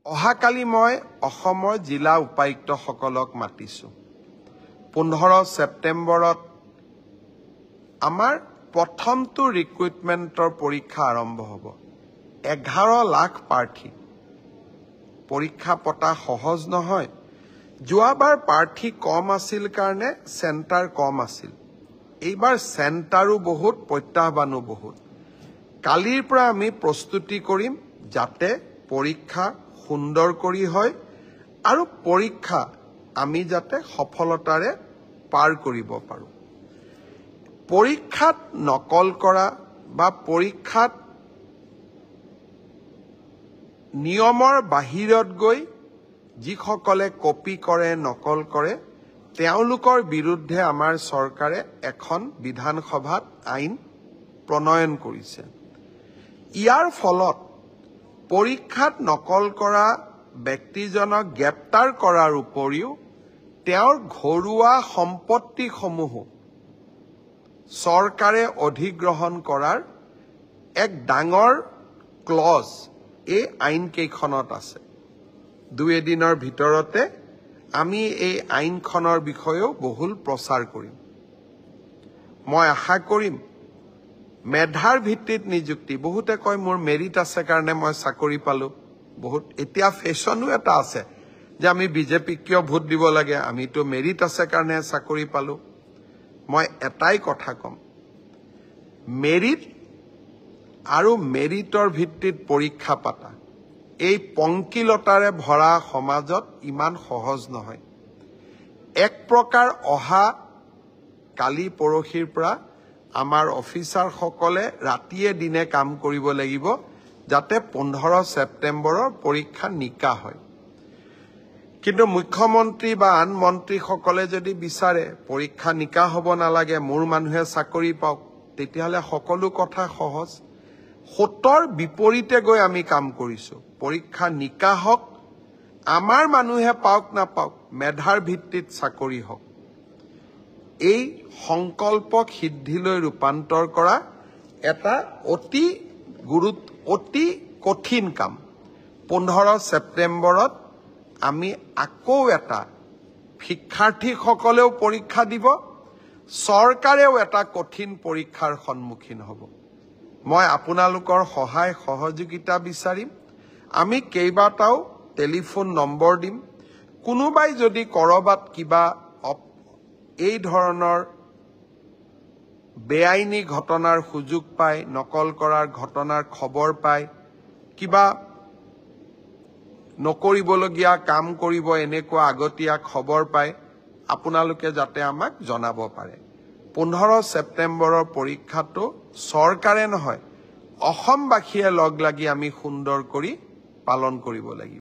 অহাকালি মই অসমৰ জিলা উপায়ুক্তসকলক মাতিছোঁ। 15 ছেপ্টেম্বৰত আমাৰ প্ৰথমটো ৰিক্ৰুটমেণ্টৰ পৰীক্ষা আৰম্ভ হ'ব। 11 লাখ প্ৰাৰ্থী। পৰীক্ষা পতা সহজ নহয়। যোৱাবাৰ প্ৰাৰ্থী কম আছিল কাৰণে চেণ্টাৰ কম আছিল। এইবাৰ চেণ্টাৰো বহুত, প্ৰত্যাহ্বানো বহুত। কালিৰ পৰা আমি প্ৰস্তুতি কৰিম যাতে পৰীক্ষা সুন্দৰ কৰি হয় আৰু পৰীক্ষা আমি যাতে সফলতাৰে পাৰ কৰিব পাৰোঁ। পৰীক্ষাত নকল কৰা বা পৰীক্ষাত নিয়মৰ বাহিৰত গৈ যিসকলে কপি কৰে, নকল কৰে, তেওঁলোকৰ বিৰুদ্ধে আমাৰ চৰকাৰে এখন বিধানসভাত আইন প্ৰণয়ন কৰিছে। ইয়াৰ ফলত পৰীক্ষাত নকল কৰা ব্যক্তিজনক গ্ৰেপ্তাৰ কৰাৰ উপৰিও তেওঁৰ ঘৰুৱা সম্পত্তিসমূহো চৰকাৰে অধিগ্ৰহণ কৰাৰ এক ডাঙৰ ক্লজ এই আইনকেইখনত আছে। 2 দিনৰ ভিতৰতে আমি এই আইনখনৰ বিষয়েও বহুল প্ৰচাৰ কৰিম। মই আশা কৰিম মেধাৰ ভিত্তিত নিযুক্তি। বহুতে কয় মোৰ মেৰিট আছে কাৰণে মই চাকৰি পালোঁ। এতিয়া ফেশ্বনো এটা আছে যে আমি বিজেপিক কিয় ভোট দিব লাগে, আমিতো মেৰিট আছে কাৰণে চাকৰি পালোঁ। মই এটাই কথা ক'ম, মেৰিট আৰু মেৰিটৰ ভিত্তিত পৰীক্ষা পাতা এই পংকিলতাৰে ভৰা সমাজত ইমান সহজ নহয়। এক প্ৰকাৰ অহা কালি পৰহিৰ পৰা আমাৰ অফিচাৰসকলে ৰাতিয়ে দিনে কাম কৰিব লাগিব যাতে 15 ছেপ্টেম্বৰৰ পৰীক্ষা নিকা হয়। কিন্তু মুখ্যমন্ত্ৰী বা আন মন্ত্ৰীসকলে যদি বিচাৰে পৰীক্ষা নিকা হ'ব নালাগে, মোৰ মানুহে চাকৰি পাওক, তেতিয়াহ'লে সকলো কথা সহজ। 7ৰ বিপৰীতে গৈ আমি কাম কৰিছোঁ। পৰীক্ষা নিকা হওক, আমাৰ মানুহে পাওক নাপাওক, মেধাৰ ভিত্তিত চাকৰি হওক। এই সংকল্পক সিদ্ধিলৈ ৰূপান্তৰ কৰা এটা অতি কঠিন কাম। 15 ছেপ্টেম্বৰত আমি আকৌ এটা শিক্ষাৰ্থীসকলেও পৰীক্ষা দিব, চৰকাৰেও এটা কঠিন পৰীক্ষাৰ সন্মুখীন হ'ব। মই আপোনালোকৰ সহায় সহযোগিতা বিচাৰিম। আমি কেইবাটাও টেলিফোন নম্বৰ দিম। কোনোবাই যদি ক'ৰবাত কিবা এই ধৰণৰ বেআইনী ঘটনাৰ সুযোগ পায়, নকল কৰাৰ ঘটনাৰ খবৰ পায়, কিবা নকৰিবলগীয়া কাম কৰিব এনেকুৱা আগতীয়া খবৰ পায়, আপোনালোকে যাতে আমাক জনাব পাৰে। 15 ছেপ্টেম্বৰৰ পৰীক্ষাটো চৰকাৰে নহয়, অসমবাসীয়ে লগ লাগি আমি সুন্দৰ কৰি পালন কৰিব লাগিব।